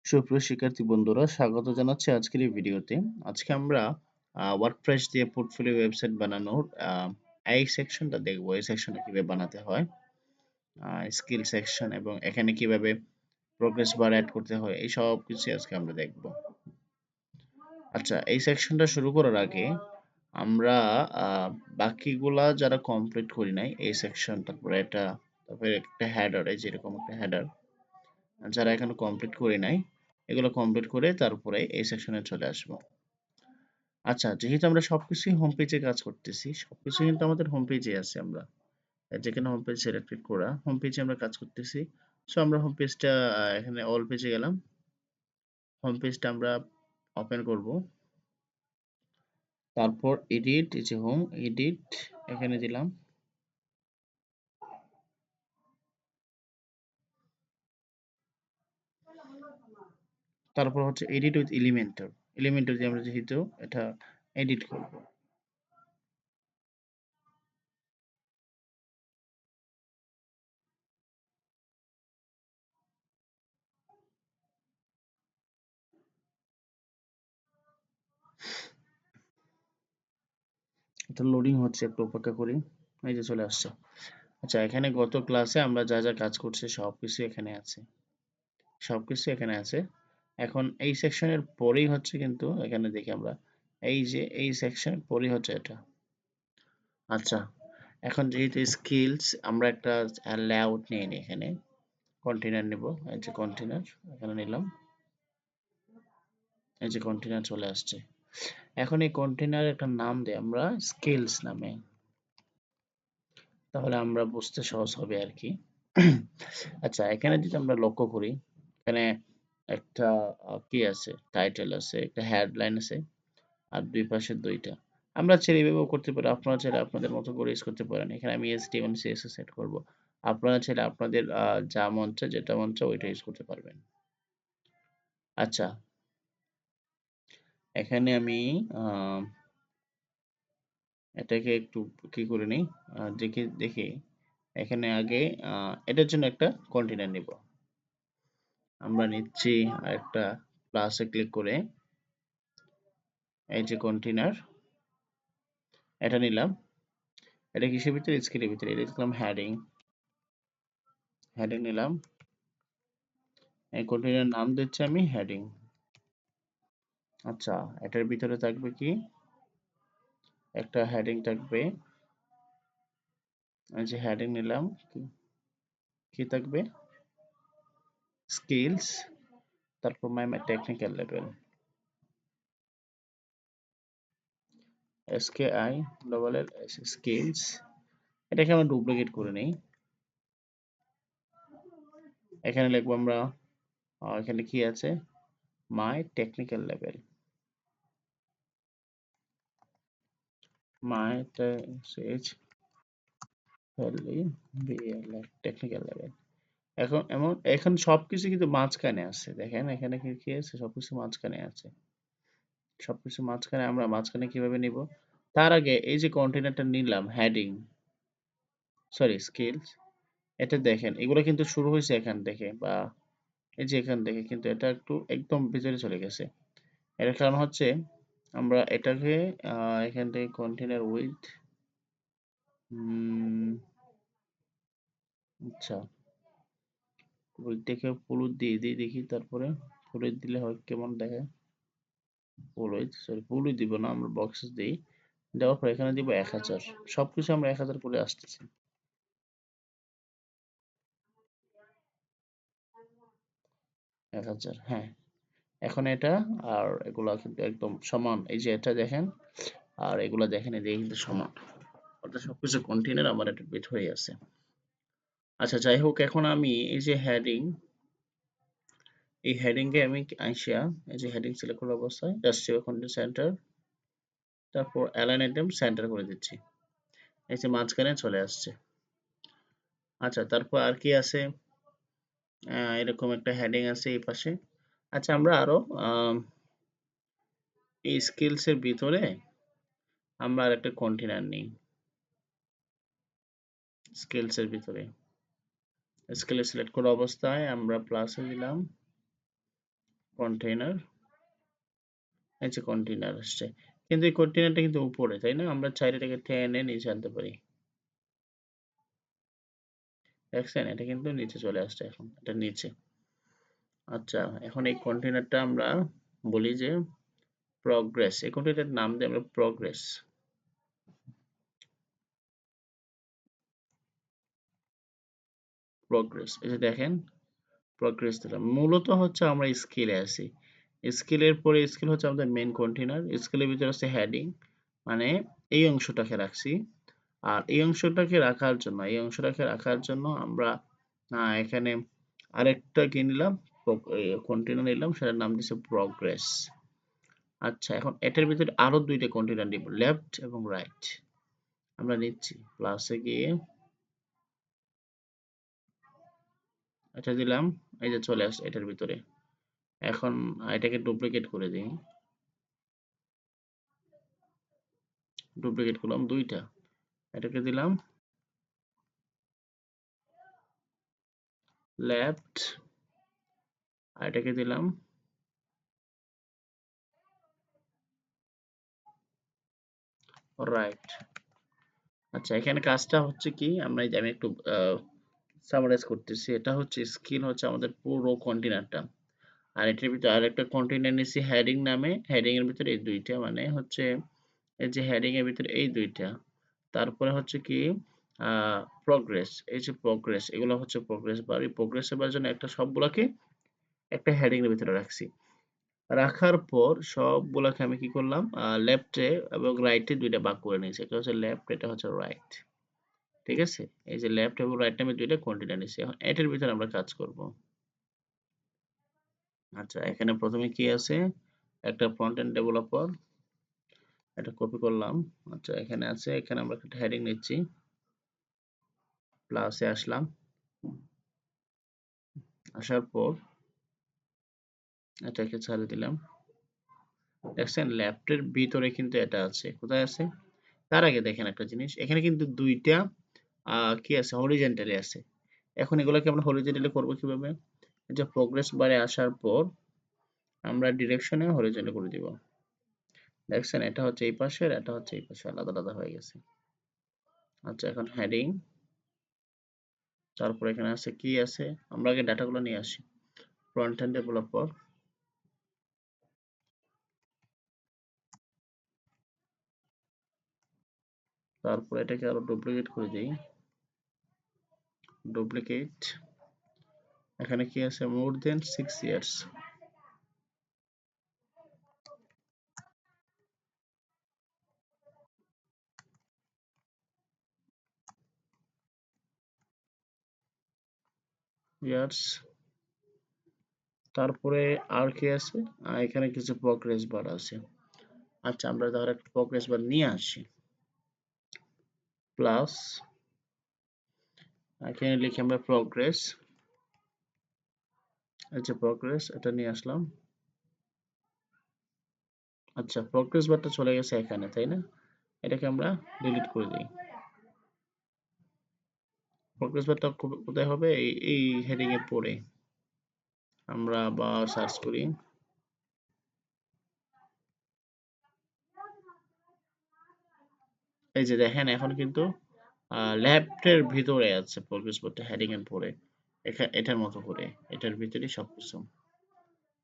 সুপ্রিয় শিক্ষার্থী বন্ধুরা, স্বাগত জানাচ্ছি আজকের এই ভিডিওতে। আজকে আমরা ওয়ার্ডপ্রেস দিয়ে পোর্টফোলিও ওয়েবসাইট বানানোর এই সেকশনটা দেখব। এই সেকশনটা কিভাবে বানাতে হয়, স্কিল সেকশন এবং এখানে কিভাবে প্রোগ্রেস বার অ্যাড করতে হয়, এই সব কিছু আজকে আমরা দেখব। আচ্ছা, এই সেকশনটা শুরু করার আগে আমরা বাকিগুলা যারা কমপ্লিট করি নাই, এই সেকশন, তারপরে একটা হেডার, এই যেরকম একটা হেডার, যারা এখনো কমপ্লিট করি নাই, এগুলো কমপ্লিট করে তারপরে এই সেকশনে চলে আসবো। আচ্ছা, যেহেতু আমরা সবকিছুই হোম পেজে কাজ করতেছি, সবকিছু কিন্তু আমাদের হোম পেজে আছে। আমরা যেখানে হোম পেজ সিলেক্টেড করা, হোম পেজে আমরা কাজ করতেছি। সো আমরা হোম পেজটা এখানে অল পেজে গেলাম। হোম পেজটা আমরা ওপেন করব। তারপর এডিট, এই যে হোম এডিট, এখানে দিলাম। তারপর হচ্ছে এডিট উইথ এলিমেন্টর। এলিমেন্টর দিয়ে আমরা যেহেতু এটা এডিট করব। এটা লোডিং হচ্ছে, একটু অপেক্ষা করি। এই যে চলে আসছে। আচ্ছা, এখানে গত ক্লাসে আমরা যা যা কাজ করছি সবকিছু এখানে আছে। সবকিছু এখানে আছে। এখন এই সেকশনের পরেই হচ্ছে, কিন্তু এখানে দেখি আমরা এই যে এই সেকশনের পরেই হচ্ছে এটা। আচ্ছা, এখন যেহেতু স্কিলস, আমরা একটা লেআউট নিয়ে নিই। এখানে কন্টেইনার নেব। এই যে কন্টেইনার এখানে নিলাম। এই যে কন্টেইনার চলে আসছে। এখন এই কন্টেইনারের একটা নাম দেই আমরা স্কিলস নামে। তাহলে আমরা বুঝতে সহজ হবে আর কি। আচ্ছা, এখানে যদি আমরা লক্ষ্য করি, এখানে একটা কি আছে, টাইটেল আছে, একটা হেডলাইন আছে, আর দুই পাশে দুইটা। আমরা চাইলে এভাবেও করতে পারি, আপনারা চাইলে আপনাদের মতো করে ইউজ করতে পারেন। এখানে আমি HTML CSS সেট করব। আপনারা চাইলে আপনাদের যা মন চায়, যেটা মন চায় ওইটা ইউজ করতে পারবেন। আচ্ছা, এখানে আমি আহ, এটাকে একটু কি করে নিই, দেখি। এখানে আগে এটার জন্য একটা কন্টেইনার নিব। আমরা নিচ্ছি একটা প্লাসে ক্লিক করে, এই যে কন্টেইনার, এটা নিলাম। এটা কিসের ভিতরে? স্কিলের ভিতরে। এটা লিখলাম হেডিং। হেডিং নিলাম। এই কন্টেইনার নাম দিচ্ছি আমি হেডিং। আচ্ছা, এটার ভিতরে থাকবে কি, একটা হেডিং থাকবে। এই যে হেডিং নিলাম, কি থাকবে? স্কিলস, তারপর মাই টেকনিক্যাল লেভেল, SKILL স্কিলস। এটাকে আমরা ডুপ্লিকেট করে নেই। এখানে লিখবো আমরা, এখানে কি আছে, মাই টেকনিক্যাল লেভেল, মাই টেকনিক্যাল লেভেল। এখন সবকিছু কিন্তু মাঝখানে আছে। দেখেন এখানে কি কি আছে, সবকিছু মাঝখানে আছে। সবকিছু মাঝখানে, আমরা মাঝখানে কিভাবে নিব? তার আগে এই যে কন্টেইনারটা নিলাম হেডিং, সরি স্কিলস, এটা দেখেন এগুলো কিন্তু শুরু হয়েছে এখান থেকে, বা এই যে এখান থেকে, কিন্তু এটা একটু একদম ভিতরে চলে গেছে। এটার কারণ হচ্ছে আমরা এটাকে এখান থেকে কন্টেইনার উইথ, আচ্ছা, উইথটাকে ফুল দিয়ে দিই দেখি। তারপরে ফুল দিলে হয় কেমন দেখে। ফুল দিব না, আমরা বক্স দিই। দেওয়ার পর এখানে দিব 1000। সবকিছু আমরা 1000 করে আসতেছি। 1000, হ্যাঁ। এখন এটা আর এগুলা কিন্তু একদম সমান। এই যে এটা দেখেন, আর এগুলা দেখেন, এদিকে কিন্তু সমান। অর্থাৎ সবকিছু কন্টেইনার আমার এটা ভিতরেই আছে। আচ্ছা, যাই হোক, এখন আমি এই যে হেডিং, এই হেডিং এ আমি আইসা, এই যে হেডিং সিলেক্ট করা অবস্থায় জাস্ট কন্টেন্ট সেন্টার, তারপর অ্যালাইন আইটেম সেন্টার করে দিচ্ছি। এই যে মাঝখানে চলে আসছে। আচ্ছা, তারপর আর কি আছে? এরকম একটা হেডিং আছে এই পাশে। আচ্ছা, আমরা আরো এই স্কিলস এর ভিতরে আমরা আর একটা কন্টেইনার নিই। স্কিলস এর ভিতরে স্কিল সিলেক্ট করা অবস্থায় আমরা প্লাসে দিলাম, কন্টেইনার, এই যে কন্টেইনার আসছে, কিন্তু এই কন্টেইনারটা কিন্তু উপরে, তাই না? আমরা চাইলে এটাকে টেনে নিচে আনতে পারি। দেখছেন, এটা কিন্তু নিচে চলে আসছে, এখন এটা নিচে। আচ্ছা, এখন এই কন্টেইনারটা আমরা বলি যে প্রগ্রেস, এই কন্টেইনারটার নাম দিই আমরা প্রগ্রেস। প্রগ্রেস, এই যে দেখেন প্রগ্রেস দিলাম। মূলত হচ্ছে আমরা স্কিলে আছি। স্কিলের পরে স্কিল হচ্ছে আমাদের মেইন কন্টেইনার। স্কিলের ভিতরে আছে হেডিং, মানে এই অংশটাকে রাখছি। আর এই অংশটাকে রাখার জন্য, এই অংশটাকে রাখার জন্য আমরা এখানে আরেকটা কি নিলাম, কন্টেইনার নিলাম, সেটার নাম দিচ্ছে প্রগ্রেস। আচ্ছা, এখন এটার ভিতরে আরো দুইটা কন্টেইনার নিব, লেফট এবং রাইট। আমরা নিচ্ছি, প্লাসে গিয়ে এটা দিলাম, এই যে চলে আসছে এটার ভিতরে। এখন এটাকে ডুপ্লিকেট করে দিই, ডুপ্লিকেট করলাম দুইটা, এটাকে দিলাম লেফট, আর এটাকে দিলাম রাইট। আচ্ছা, এখানে কাজটা হচ্ছে কি, আমি একটু সামারাইজ করতেছি। এটা হচ্ছে স্কিল হচ্ছে আমাদের পুরো কন্টেইনারটা। আর এটার ভিতরে আরেকটা কন্টেইনার নিছি হেডিং নামে। হেডিং এর ভিতরে এই দুইটা, মানে হচ্ছে এই যে হেডিং এর ভিতরে এই দুইটা। তারপরে হচ্ছে কি প্রগ্রেস, এই যে প্রগ্রেস, এগুলো হচ্ছে প্রগ্রেস বার। এই প্রগ্রেস বার জন্য একটা সবগুলাকে একটা হেডিং এর ভিতরে রাখছি। রাখার পর সবগুলাকে আমি কি করলাম, লেফটে এবং রাইটে দুইটা ভাগ করে নিয়েছি। এটা হচ্ছে লেফট, এটা হচ্ছে রাইট। ঠিক আছে? এই যে লেফট এবং রাইট নামে দুইটা কন্টেইনার নিছি। এখন এটার ভিতরে আমরা কাজ করব। আচ্ছা, এখানে প্রথমে কি আছে? একটা ফ্রন্ট এন্ড ডেভেলপার, এটা কপি করলাম। আচ্ছা, এখানে আছে, এখানে আমরা একটা হেডিং নিচ্ছি, প্লাসে আসলাম, আসার পর এটাকে ছাড়ে দিলাম। দেখছেন লেফটের ভিতরে কিন্তু এটা আছে, কোথায় আছে? তার আগে দেখেন একটা জিনিস, এখানে কিন্তু দুইটা কি আছে, হরিজন্টালি আছে। এখন এগুলোকে আমরা হরিজন্টালি করবো কিভাবে? এই যে প্রোগ্রেস বারে আসার পর আমরা ডিরেকশনে হরিজন্টাল করে দিব। দেখছেন, এটা হচ্ছে এই পাশের, এটা হচ্ছে এই পাশে, আলাদা আলাদা হয়ে গেছে। আচ্ছা, এখন হেডিং, তারপর এখানে আছে কি আছে, আমরা আগে ডাটাগুলো নিয়ে আসি। ফ্রন্ট এন্ড ডেভেলপার, তারপর এটাকে আরো ডুপ্লিকেট করে দিই, ডুপ্লিকেট। এখানে কি আছে, মোর দেন 6 ইয়ার্স। ইয়ার্স, তারপরে আর কি আছে, এখানে কিছু প্রগ্রেস বার আছে। আচ্ছা, আমরা তাহলে একটা প্রগ্রেস বার নিয়ে আসি, প্লাস এখানে লিখি আমরা প্রগ্রেস, এই যে প্রগ্রেস, এটা নিয়ে আসলাম। আচ্ছা, প্রগ্রেস বারটা চলে গেছে এখানে, তাই না? এটাকে আমরা ডিলিট করে দিই। প্রগ্রেস বারটা কোথায় হবে? এই হেডিং এ পড়ে। আমরা আবার সার্চ করি, এই যে দেখেন এখন কিন্তু লেফটের ভিতরে আছে প্রোগ্রেস বারটা, হেডিং এর পরে, এটার মতো করে, এটার ভিতরেই সবকিছু।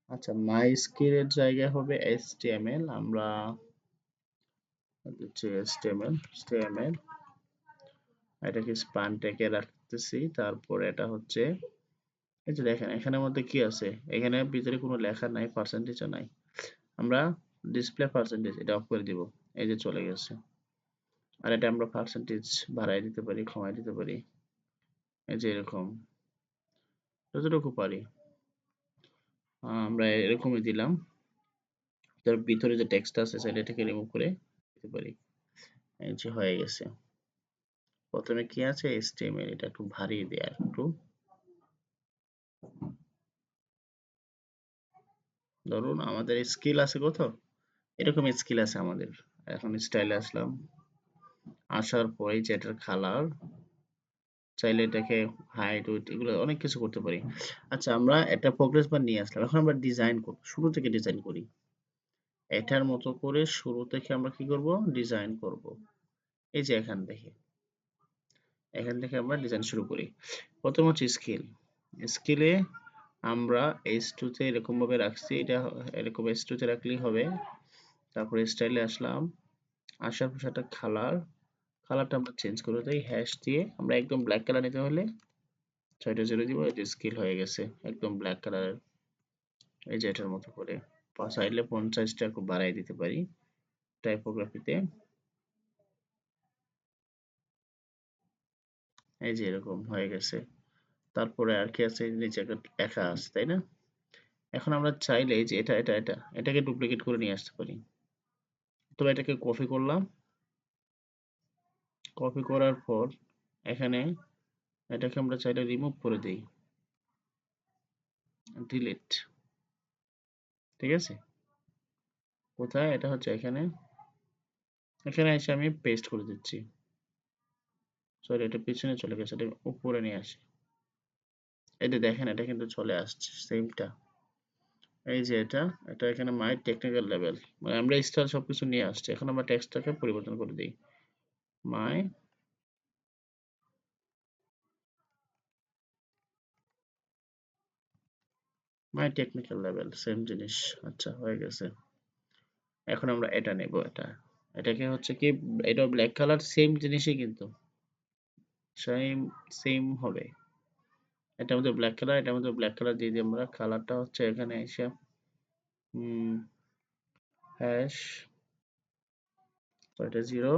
আচ্ছা, মাই স্কিল এর জায়গায় হবে HTML, আমরা দিচ্ছি HTML, এটাকে স্পান ট্যাগে রাখতেছি। তারপরে এটা হচ্ছে, এই যে দেখেন এখানের মধ্যে কি আছে, এখানে ভিতরে কোনো লেখা নাই, পার্সেন্টেজও নাই। আমরা ডিসপ্লে পার্সেন্টেজ এটা অফ করে দিব, এই যে চলে গেছে। আর এটা আমরা পার্সেন্টেজ বাড়ায় দিতে পারি, কমায় দিতে পারি, এই যে এরকম, যতটুকু পারি আমরা এরকমই দিলাম। তার ভিতরে যে টেক্সট আছে সেটা থেকে রিমুভ করে দিতে পারি, এই যে হয়ে গেছে। প্রথমে কি আছে, HTML, এটা একটু ভারী দেয়া একটু, ধরুন আমাদের স্কিল আছে কত, এরকম স্কিল আছে আমাদের। এখন স্টাইলে আসলাম, আসার পরে যে এটার কালার, চাইলে এটাকে হাইট উইডথ এগুলো অনেক কিছু করতে পারি। আচ্ছা আমরা একটা প্রোগ্রেস বার নিয়ে আসলাম। এখন আমরা ডিজাইন করব। শুরু থেকে ডিজাইন করি। এটার মতো করে শুরু থেকে আমরা কি করব? ডিজাইন করব। এই যে এখান থেকে আমরা ডিজাইন শুরু করি। প্রথম হচ্ছে স্কেল। স্কেলে আমরা H2 তে এরকম ভাবে রাখছি। এটা এরকম H2 তে রাখলেই হবে। তারপরে স্টাইলে আসলাম। আসার পর সেটা কালারটা আমরা চেঞ্জ করে দেই হ্যাশ দিয়ে। আমরা একদম ব্ল্যাক কালার নিতে হলে ৬টা জিরো দিব। এই যে স্কেল হয়ে গেছে একদম ব্ল্যাক কালারের। এই যে এটার মতো করে চাইলে ফন্ট সাইজটা একটু বাড়াই দিতে পারি টাইপোগ্রাফিতে। এই যে এরকম হয়ে গেছে। তারপরে আর কি আছে? নিচে একটা লেখা আছে, তাই না? এখন আমরা চাইলে এই যে এটাকে ডুপ্লিকেট করে নিয়ে আসতে পারি। তবে এটাকে কপি করলাম। কপি করার পর এখানে এটাকে আমরা চাইলে রিমুভ করে দেই। ডিলিট। ঠিক আছে? কোথায়? এটা হচ্ছে এখানে। এখানে এসে আমি পেস্ট করে দিচ্ছি। সরি, এটা পিছনে চলে গেছে। এটা উপরে নিয়ে আসি। এই যে দেখেন এটা কিন্তু চলে আসছে সেমটা। এই যে এটা এখানে মাই টেকনিক্যাল লেভেল। মানে আমরা স্টাইল সবকিছু নিয়ে আসছি। এখন আমরা টেক্সটটাকে পরিবর্তন করে দিই। মাই মাই টেকনিক্যাল লেভেল সেম জিনিস। আচ্ছা হয়ে গেছে। এখন আমরা এটা নেব এটাকে হচ্ছে কি এটাও ব্ল্যাক কালার সেম জিনিসই কিন্তু সেম সেম হবে। এটার মধ্যে ব্ল্যাক কালার এটার মধ্যে ব্ল্যাক কালার দিয়ে দিই আমরা। কালারটা হচ্ছে এখানে এসে হ্যাশ এটা 0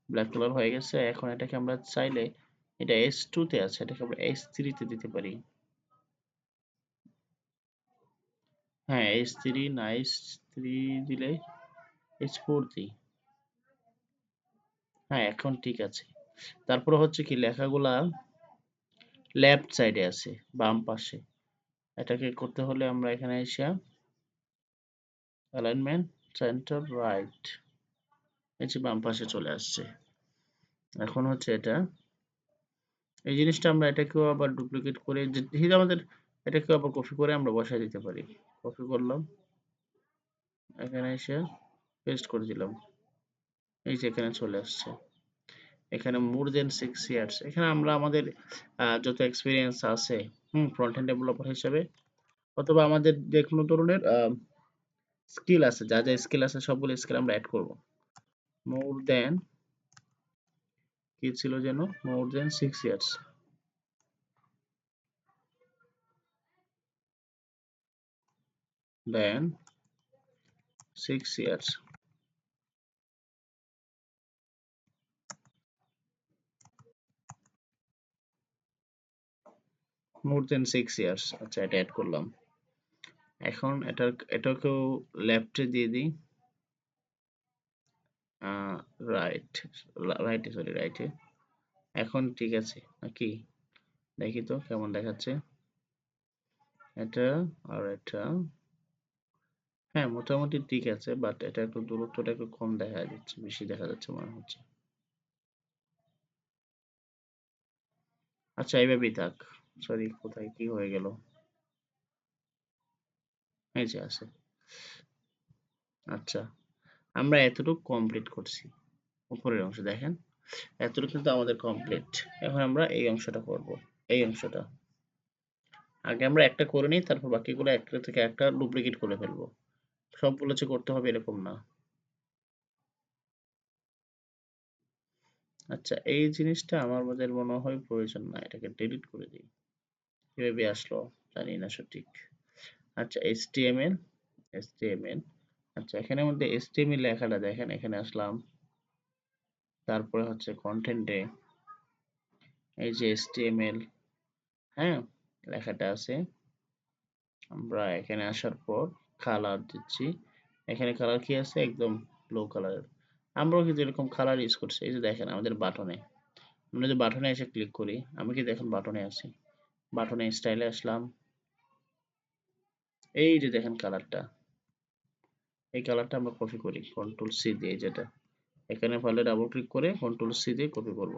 ব্ল্যাক কালার হয়ে গেছে। এখন এটাকে আমরা চাইলে এটা S2 তে আছে এটাকে আমরা S3 তে দিতে পারি। হ্যাঁ S3 না S3 দিলে S4 দিই। হ্যাঁ এখন ঠিক আছে। তারপরে হচ্ছে কি লেখাগুলা লেফট সাইডে আছে বাম পাশে। এটাকে করতে হলে আমরা এখানে এসে অ্যালাইনমেন্ট সেন্টার রাইট এই যে বাম পাশে চলে আসছে। এখন হচ্ছে এই জিনিসটা আমরা এটাকেও আবার ডুপ্লিকেট করে যেহেতু আমাদের এটাকেও আবার কপি করে আমরা বসায় দিতে পারি। কপি করলাম এখানে এসে পেস্ট করে দিলাম। এই যে এখানে চলে আসছে। এখানে মোর দেন 6 ইয়ার্স এখানে আমরা আমাদের যত এক্সপিরিয়েন্স আছে ফ্রন্ট এন্ড ডেভেলপার হিসেবে অথবা আমাদের যে কোনো ধরনের স্কিল আছে যা যা স্কিল আছে সবগুলো স্কিল আমরা অ্যাড করব। মোর দেন কি ছিল যেন মোর দেন 6 ইয়ার্স দেন 6 ইয়ার্স মোর দেন 6 ইয়ার্স আচ্ছা এটা অ্যাড করলাম। এখন এটাকেও লেফটে দিয়ে দিই রাইট রাইটে সরি রাইটে। এখন ঠিক আছে নাকি? দেখি তো কেমন দেখাচ্ছে এটা আর এটা। হ্যাঁ মোটামুটি ঠিক আছে বাট এটা একটু দূরত্বটা একটু কম দেখা যাচ্ছে বেশি দেখা যাচ্ছে মনে হচ্ছে। আচ্ছা এইভাবেই থাক। সরি কোথায় কি হয়ে গেল? এই যে আছে। আচ্ছা আমরা এতটুকু কমপ্লিট করছি। উপরের অংশ দেখেন এতটুকু কিন্তু আমাদের কমপ্লিট। এখন আমরা এই অংশটা করব। এই অংশটা আগে আমরা একটা করে নিই তারপর বাকিগুলো একটা থেকে একটা ডুপ্লিকেট করে ফেলবো। সবগুলো যে করতে হবে এরকম না। আচ্ছা এই জিনিসটা আমার আমাদের মনে হয় প্রয়োজন না এটাকে ডিলিট করে দিই। কিভাবে আসলো জানি না সঠিক। আচ্ছা HTML আচ্ছা এখানের মধ্যে HTML লেখাটা দেখেন এখানে আসলাম। তারপরে হচ্ছে কন্টেন্টে এই যে HTML হ্যাঁ লেখাটা আছে। আমরা এখানে আসার পর কালার দিচ্ছি। এখানে কালার কি আছে একদম ব্লু কালারের। আমরাও কিন্তু এরকম কালার ইউজ করছি। এই যে দেখেন আমাদের বাটনে আমরা যদি বাটনে এসে ক্লিক করি আমি কি দেখেন বাটনে আছি। বাটনে স্টাইলে আসলাম। এই যে দেখেন কালারটা এই কালারটা আমরা কপি করি কন্ট্রোল সি দিয়ে যেটা এখানে ফলে ডাবল ক্লিক করে কন্ট্রোল সি দিয়ে কপি করব।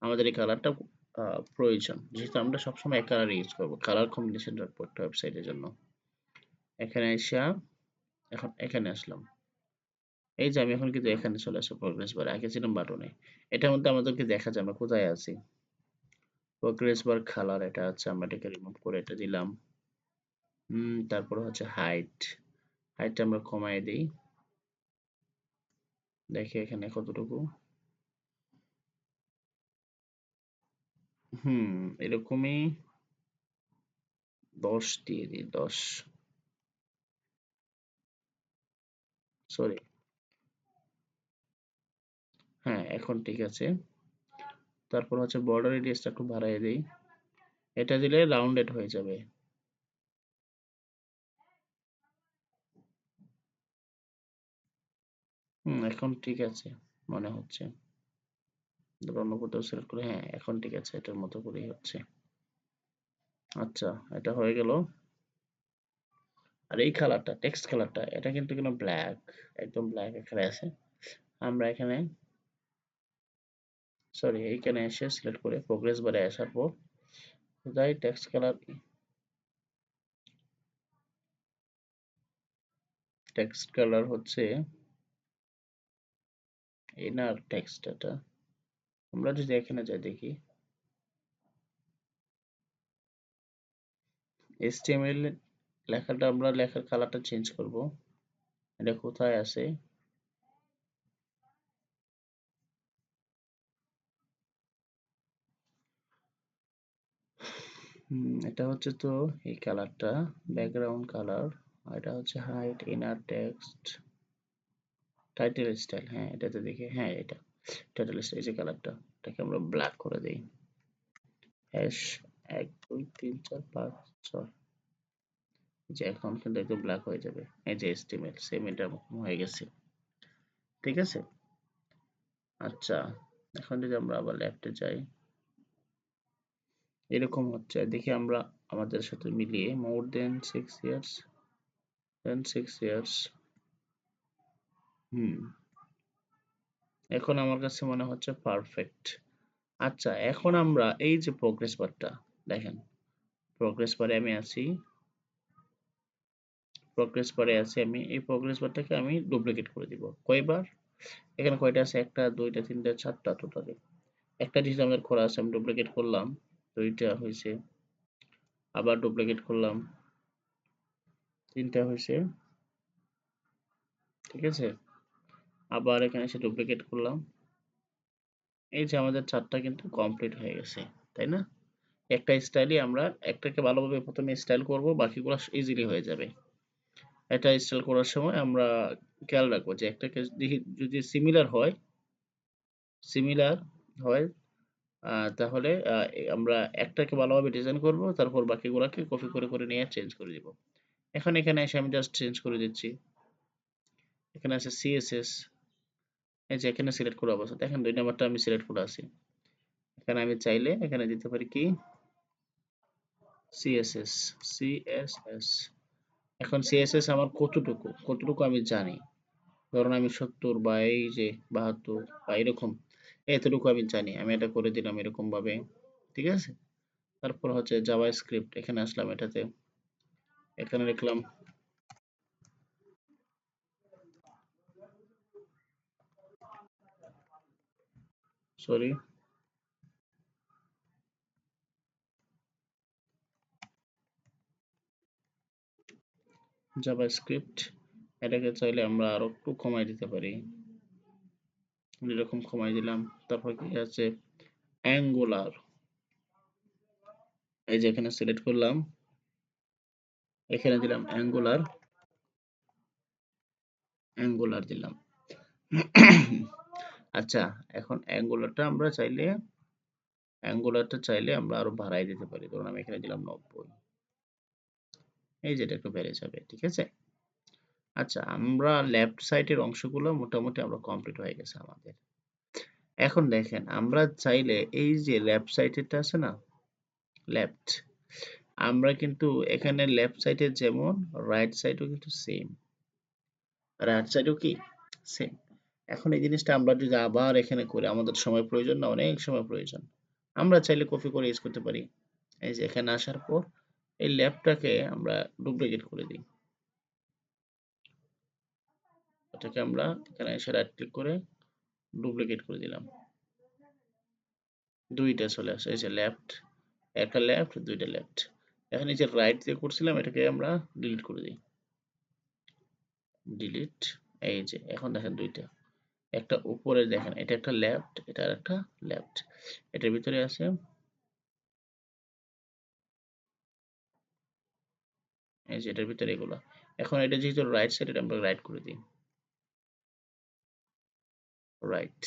আমাদের এই কালারটা প্রয়োজন, যেহেতু আমরা সবসময় এক কালার ইউজ করবো, কালার কম্বিনেশন রাখবো একটা ওয়েবসাইটের জন্য। এখানে এসে এখন এখানে আসলাম, এই যে আমি এখন কিন্তু এখানে চলে আসবো প্রোগ্রেস বারে, আগে ছিলাম বাটনে। এটার মধ্যে আমাদেরকে দেখা যায় আমরা কোথায় আছি। প্রোগ্রেস বার কালার এটা আছে, আমরা এটাকে রিমুভ করে এটা দিলাম। তারপরে হচ্ছে হাইটটা আমরা কমায় দিই, দেখি এখানে কতটুকু। এরকমই 10 দিয়ে দিই, 10। সরি, হ্যাঁ এখন ঠিক আছে। তারপর হচ্ছে বর্ডার রেডিয়াসটা একটু বাড়ায় দেই, এটা দিলে রাউন্ডেড হয়ে যাবে। এখন ঠিক আছে মনে হচ্ছে। অন্য কোথাও সিলেক্ট করে, হ্যাঁ এখন ঠিক আছে, এটার মতো করেই হচ্ছে। আচ্ছা, এটা হয়ে গেল। আর এই কালারটা, টেক্সট কালারটা, এটা কিন্তু কোনো ব্ল্যাক, একদম ব্ল্যাক এখানে আছে। আমরা এখানে, সরি, এইখানে এসে সিলেক্ট করে প্রোগ্রেস বারে আসার পর কোথায় টেক্সট কালার হচ্ছে ইনার টেক্সট। এটা আমরা যদি এখানে যাই দেখি, HTML লেখাটা, আমরা লেখার কালারটা চেঞ্জ করব। এটা কোথায় আছে? এটা হচ্ছে তো এই কালারটা, ব্যাকগ্রাউন্ড কালার। এটা হচ্ছে height, inner text, title style. হ্যাঁ এটাতে দেখি, হ্যাঁ এটা টাইটেল স্টাইল, এই যে কালারটা, এটাকে আমরা ব্ল্যাক করে দেই। হ্যাশ 1 2 3 4 5 6, যে এখন কিন্তু একদম ব্ল্যাক হয়ে যাবে। এই যে HTML সেম এটা হয়ে গেছে, ঠিক আছে। আচ্ছা, এখন যদি আমরা আবার লেফটে যাই, এরকম হচ্ছে দেখি আমরা আমাদের সাথে মিলিয়ে। মোর দেন 6 ইয়ার্স, দেন 6 ইয়ার্স। হুম এখন আমার কাছে মনে হচ্ছে পারফেক্ট। আচ্ছা, এখন আমরা এই যে প্রোগ্রেস বারটা দেখেন, প্রোগ্রেস বারে আমি আছি, আমি এই প্রোগ্রেস বারটাকে আমি ডুপ্লিকেট করে দিব। কয়বার? এখানে কয়টা আছে? একটা, দুইটা, তিনটা, চারটা টোটালি। একটা যেহেতু আমাদের করা আছে, আমি ডুপ্লিকেট করলাম, দুইটা হয়েছে। আবার ডুপ্লিকেট করলাম, তিনটা হয়েছে, ঠিক আছে। আবার এখানে এসে ডুপ্লিকেট করলাম, এই যে আমাদের চারটা কিন্তু কমপ্লিট হয়ে গেছে, তাই না? একটা স্টাইলই আমরা একটাকে ভালোভাবে প্রথমে স্টাইল করব, বাকিগুলো ইজিলি হয়ে যাবে। এটা স্টাইল করার সময় আমরা খেয়াল রাখবো যে একটাকে যদি সিমিলার হয়, তাহলে আমরা একটাকে ভালোভাবে ডিজাইন করব, তারপর বাকিগুলোকে কপি করে করে নিয়ে চেঞ্জ করে দিব। এখন এখানে এসে আমি জাস্ট চেঞ্জ করে দিচ্ছি। এখানে আছে সিএসএস, এই যে এখানে সিলেক্ট করা অবস্থা দেখেন, 2 নাম্বারটা আমি সিলেক্ট করে আছি। এখানে আমি চাইলে এখানে দিতে পারি কি সিএসএস। এখন সিএসএস আমার কতটুকু আমি জানি। ধরুন আমি 70 বা এই যে 72 বা এরকম, এতটুকু আমি জানি। আমি এটা করে দিলাম এরকম ভাবে, ঠিক আছে। তারপর হচ্ছে জাভাস্ক্রিপ্ট, এখানে আসলাম এটাতে, এখানে লিখলাম, সরি, জাভাস্ক্রিপ্ট। এটাকে চাইলে আমরা আরো একটু কমাই দিতে পারি, এরকম কমাই দিলাম। তারপর কি আছে, অ্যাঙ্গুলার, এই যে এখানে সিলেক্ট করলাম, এখানে দিলাম অ্যাঙ্গুলার দিলাম। আচ্ছা, এখন অ্যাঙ্গুলারটা চাইলে আমরা আরো বাড়াই দিতে পারি। ধরুন আমি এখানে দিলাম 90, এই যে এটা একটু বেড়ে যাবে, ঠিক আছে। আচ্ছা, আমরা লেফট সাইডের অংশগুলো মোটামুটি আমরা কমপ্লিট হয়ে গেছে আমাদের। এখন দেখেন আমরা চাইলে এই যে লেফট সাইডেরটা আছে না, লেফট, আমরা কিন্তু এখানে লেফট সাইডে যেমন রাইট সাইডেও কিন্তু সেম, রাইট সাইডেও কি সেম। এখন এই জিনিসটা আমরা যদি আবার এখানে করি, আমাদের সময় প্রয়োজন না? অনেক সময় প্রয়োজন। আমরা চাইলে কপি করে ইউজ করতে পারি। এই যে এখানে আসার পর এই লেফটটাকে আমরা ডুপ্লিকেট করে দিই। এটাকে আমরা এখানে এসে রাইট ক্লিক করে ডুপ্লিকেট করে দিলাম। ২ টা চলে আসে। এই যে লেফট, একটা লেফট, ২ টা লেফট। এখন এই যে রাইট দিয়ে করছিলাম এটাকে আমরা ডিলিট করে দিই। ডিলিট, এই যে এখন দেখেন ২ টা। একটা উপরে দেখেন এটা একটা লেফট, এটা আরেকটা লেফট। এটার ভিতরে আছে এই যে এটার ভিতরে এগুলা। এখন এটা যেহেতু রাইট সাইড এটা আমরা রাইট করে দিই। রাইট।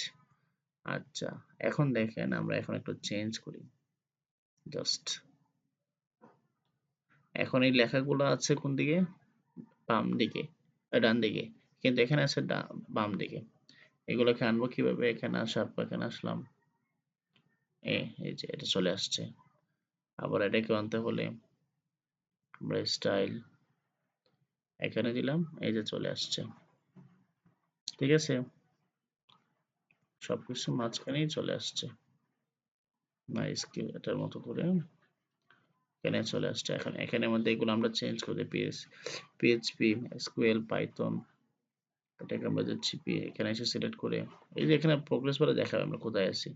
আচ্ছা, এখন দেখেন আমরা এখন একটু চেঞ্জ করি। জাস্ট এখন এই লেখাগুলো আছে কোন দিকে? বাম দিকে, ডান দিকে। কিন্তু এখানে আছে বাম দিকে। এগুলোকে আনবো কিভাবে? এখানে আসার পর এখানে আসলাম। এই যে এটা চলে আসছে। আবার এটাকে আনতে হলে আমরা স্টাইল এখানে দিলাম, এই যে চলে আসছে। ঠিক আছে? সবকিছু মাঝখানেই চলে আসছে। MySQL এটার মতো করে এখানে চলে আসছে। এখন এখানের মধ্যে এগুলো আমরা চেঞ্জ করে দিই। PHP, SQL, Python এটাকে আমরা যাচ্ছি এখানে এসে সিলেক্ট করে এই যে এখানে প্রোগ্রেস বারে দেখাবে আমরা কোথায় আছি।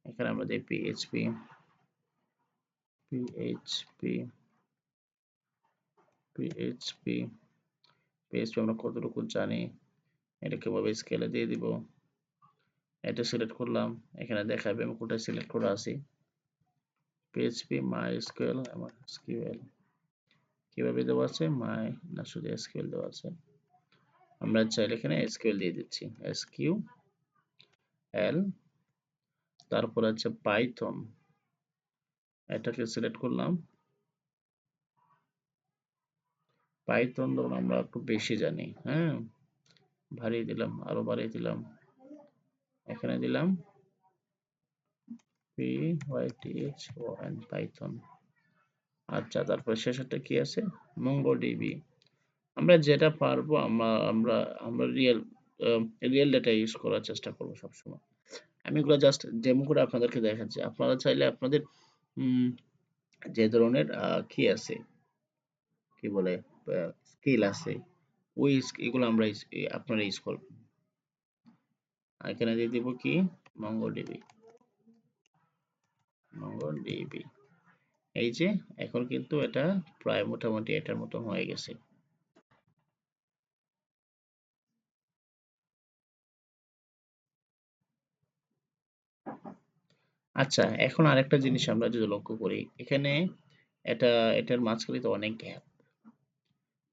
এখানে আমরা দিই PHP আমরা কতটুকু জানি এটা কিভাবে স্কেলে দিয়ে দিব। এটা সিলেক্ট করলাম, এখানে দেখাবে আমি কোথায় সিলেক্ট করে আছি। PHP, MySQL এবং SQL কিভাবে দেওয়া আছে? না শুধু SQL দেওয়া আছে। আমরা চাইলে এখানে SQL দিয়ে দিচ্ছি। SQL, তারপর আছে পাইথন, এটাকে সিলেক্ট করলাম। পাইথন ধরুন আমরা একটু বেশি জানি, হ্যাঁ, বাড়িয়ে দিলাম, আরো বাড়িয়ে দিলাম, এখানে দিলাম PYTHON পাইথন। আচ্ছা, তারপর শেষেরটা কি আছে? MongoDB। আমরা যেটা পারবো আমরা আমরা আমরা রিয়েল ডেটা ইউজ করার চেষ্টা করব সবসময়। আমি এগুলো জাস্ট ডেমো করে আপনাদেরকে দেখাচ্ছি। আপনারা চাইলে আপনাদের উম, যে ধরনের কি আছে, কি বলে, স্কিল আছে, ওই এগুলো আমরা আপনারা ইউজ করবেন। এখানে দিয়ে দিব কি? MongoDB। MongoDB, এই যে এখন কিন্তু এটা প্রায় মোটামুটি এটার মতো হয়ে গেছে। আচ্ছা, এখন আরেকটা জিনিস আমরা যদি লক্ষ্য করি, এখানে এটা এটার মাঝখানে তো অনেক গ্যাপ,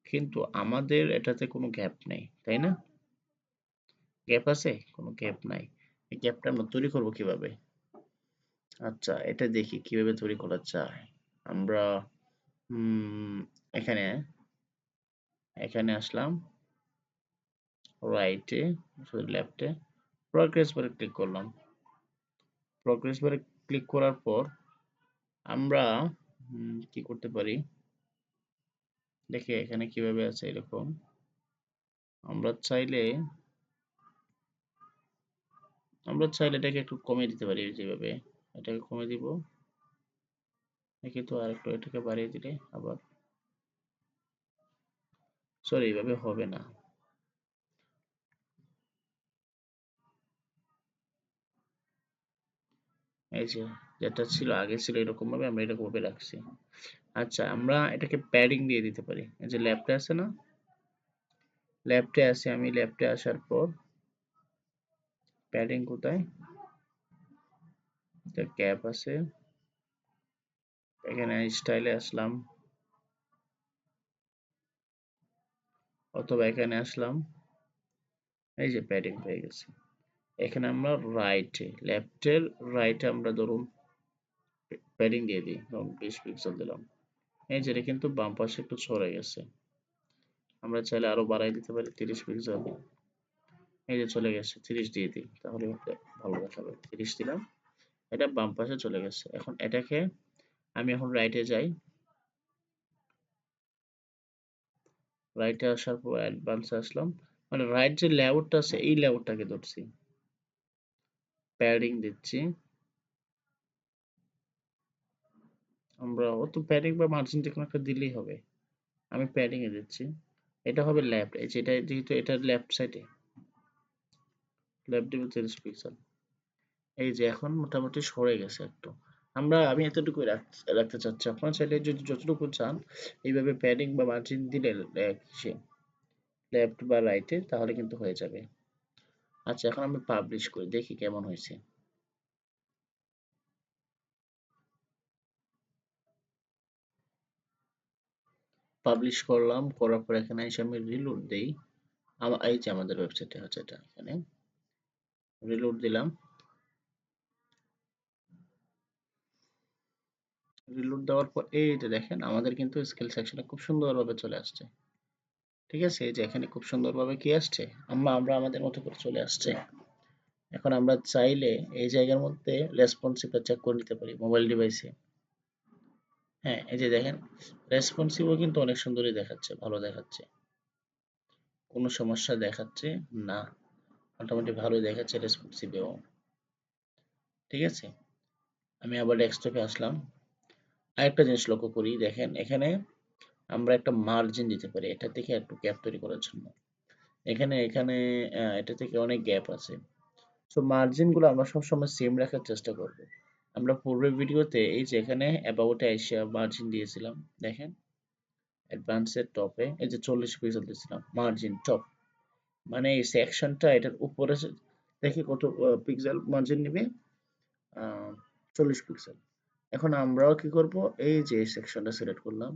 কিন্তু আমাদের এটাতে কোনো গ্যাপ নেই, তাই না? গ্যাপ আছে? কোনো গ্যাপ নাই। এই গ্যাপটা আমরা তৈরি করব কিভাবে? আচ্ছা, এটা দেখি কিভাবে তৈরি করা যায়। আমরা উম, এখানে এখানে আসলাম, রাইটে, সরি লেফটে, প্রগ্রেস বারে ক্লিক করলাম। প্রগ্রেস বারে ক্লিক করার পর আমরা কি করতে পারি? দেখি এখানে কিভাবে আছে এরকম। আমরা চাইলে এটাকে একটু কমিয়ে দিতে পারি যেভাবে। এটাকে কমিয়ে দিব। দেখি তো আরেকটু এটাকে বাড়িয়ে দিলে আবার, সরি এইভাবে হবে না। এই যে যেটা ছিল আগে ছিল এরকম ভাবে আমরা এরকম ভাবে রাখছি। আচ্ছা, আমরা এটাকে প্যাডিং দিয়ে দিতে পারি। এই যে লেফটে আছে না? লেফটে আছে, আমি লেফটে আসার পর প্যাডিং কোথায়? এটা ক্যাপ আছে, এখানে স্টাইলে আসলাম, অথবা এখানে আসলাম, এই যে প্যাডিং পেয়ে গেছে। এখানে আমরা রাইটে, লেফটের রাইটে আমরা ধরুন প্যাডিং দিয়ে দিই, ধরুন 20 পিক্সেল দিলাম। এই যে এটা কিন্তু বাম পাশে একটু সরে গেছে। আমরা চাইলে আরো বাড়াই দিতে পারি 30 পিক্সেল। এই যে চলে গেছে, 30 দিয়ে দিই, তাহলে ভালো দেখাবে। 30 দিলাম, এটা বাম পাশে চলে গেছে। এখন এটাকে আমি এখন রাইটে যাই, রাইটে আসার পর অ্যাডভান্সে আসলাম, মানে রাইট যে লেআউটটা আছে এই লেআউটটাকে ধরছি, প্যাডিং দিচ্ছি আমরা। অত প্যাডিং বা মার্জিন যে কোনো একটা দিলেই হবে। আমি প্যাডিং এ দিচ্ছি। এটা হবে লেফট, এই যে এটা যেহেতু এটা লেফট সাইডে, লেফট দিব 30 পিক্সেল। এই যে এখন মোটামুটি সরে গেছে একটু। আমি এতটুকুই রাখতে চাচ্ছি। আপনারা চাইলে যদি যতটুকু চান এইভাবে প্যাডিং বা মার্জিন দিলে লেফট বা রাইটে তাহলে কিন্তু হয়ে যাবে। আচ্ছা এখন আমি পাবলিশ করি দেখি কেমন হয়েছে। পাবলিশ করলাম, করার পর এখানে এসে আমি রিলোড দেই। এই যে আমাদের ওয়েবসাইটে হচ্ছে এটা, এখানে রিলোড দিলাম। রিলোড দেওয়ার পর এই যে দেখেন আমাদের কিন্তু স্কেল সেকশনে খুব সুন্দরভাবে চলে আসছে। ঠিক আছে, এই যে এখানে খুব সুন্দরভাবে কি আসছে, আমরা আমাদের মতো করে চলে আসছে। এখন আমরা চাইলে এই জায়গার মধ্যে রেসপন্সিভটা চেক করে নিতে পারি মোবাইল ডিভাইসে। হ্যাঁ, এই যে দেখেন রেসপন্সিভও কিন্তু অনেক সুন্দরই দেখাচ্ছে, ভালো দেখাচ্ছে, কোনো সমস্যা দেখাচ্ছে না, মোটামুটি ভালোই দেখাচ্ছে রেসপন্সিভেও। ঠিক আছে, আমি আবার ডেস্কটপে আসলাম। আরেকটা জিনিস লক্ষ্য করি, দেখেন এখানে আমরা একটা মার্জিন দিতে পারি এটা থেকে একটু গ্যাপ তৈরি করার জন্য। এখানে এখানে এটা থেকে অনেক গ্যাপ আছে। সো মার্জিন গুলো আমরা সবসময় সেম রাখার চেষ্টা করব। আমরা পূর্বের ভিডিওতে এই যে এখানে অ্যাবাউট এ আইসা মার্জিন দিয়েছিলাম, দেখেন অ্যাডভান্সের টপে এই যে 40 পিক্সেল দিয়েছিলাম মার্জিন টপ, মানে এই সেকশনটা এটার উপরে দেখি কত পিক্সেল মার্জিন নেবে, 40 পিক্সেল। এখন আমরাও কি করব, এই যে এই সেকশনটা সিলেক্ট করলাম,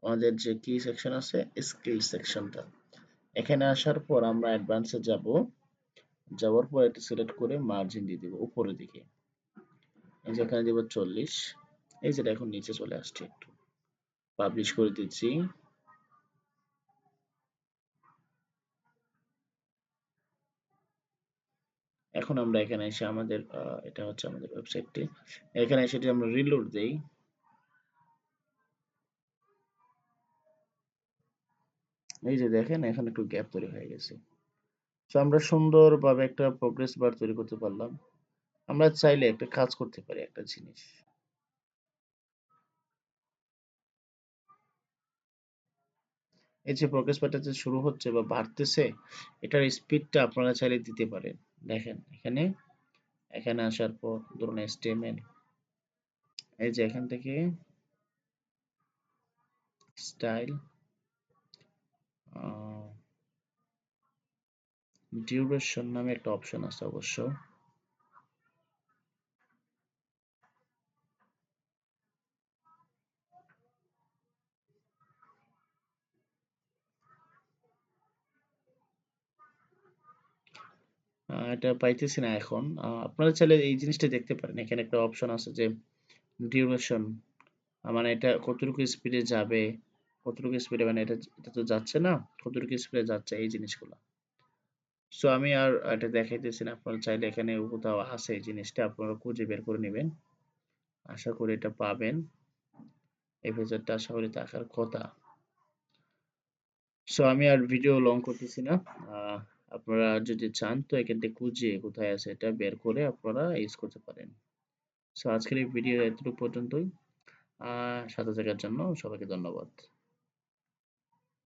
আমাদের যে কি সেকশন আছে স্কিল সেকশনটা, এখানে আসার পর আমরা অ্যাডভান্সে যাব, যাওয়ার পর এটা সিলেক্ট করে মার্জিন দিয়ে দিব উপরের দিকে, এই যে এখানে দিব 40। এই যেটা এখন নিচে চলে আসছে একটু, পাবলিশ করে দিচ্ছি। এখন আমরা এখানে এসে আমাদের এটা হচ্ছে আমাদের ওয়েবসাইটটি, এখানে এসে যদি আমরা রিলোড দেই, এই যে দেখেন এখন একটু গ্যাপ তৈরি হয়ে গেছে। তো আমরা সুন্দরভাবে একটা প্রোগ্রেস বার তৈরি করতে পারলাম। আমরা চাইলে একটা কাজ করতে পারি, একটা জিনিস, এই যে প্রোগ্রেস বারটা যে শুরু হচ্ছে বা বাড়তেছে, এটার স্পিডটা আপনারা চাইলে দিতে পারেন। দেখেন এখানে, এখানে আসার পর ধরুন HTML, এই যে এখান থেকে স্টাইল, ডিউরেশন নামে একটা অপশন আছে অবশ্য। এটা পাইতেছি না এখন। আপনারা চাইলে এই জিনিসটা দেখতে পারেন, এখানে একটা অপশন আছে যে ডিউরেশন, মানে এটা কতটুকু স্পিডে যাবে, কতটুকু স্পিডে, মানে এটা তো যাচ্ছে না, কতটুকু স্পিডে যাচ্ছে এই জিনিসগুলো। সো আমি আর এটা দেখাইতেছি না, আপনারা চাইলে এখানে কোথাও আছে এই জিনিসটা, আপনারা খুঁজে বের করে নেবেন। আশা করি এটা পাবেন, এই ফিচারটা আশা করি থাকার কথা। সো আমি আর ভিডিও লং করতেছি না। আহ, আপনারা যদি চান তো এখান থেকে খুঁজে কোথায় আছে এটা বের করে আপনারা ইউজ করতে পারেন। সো আজকের এই ভিডিও এতটুকু পর্যন্তই। সাথে থাকার জন্য সবাইকে ধন্যবাদ।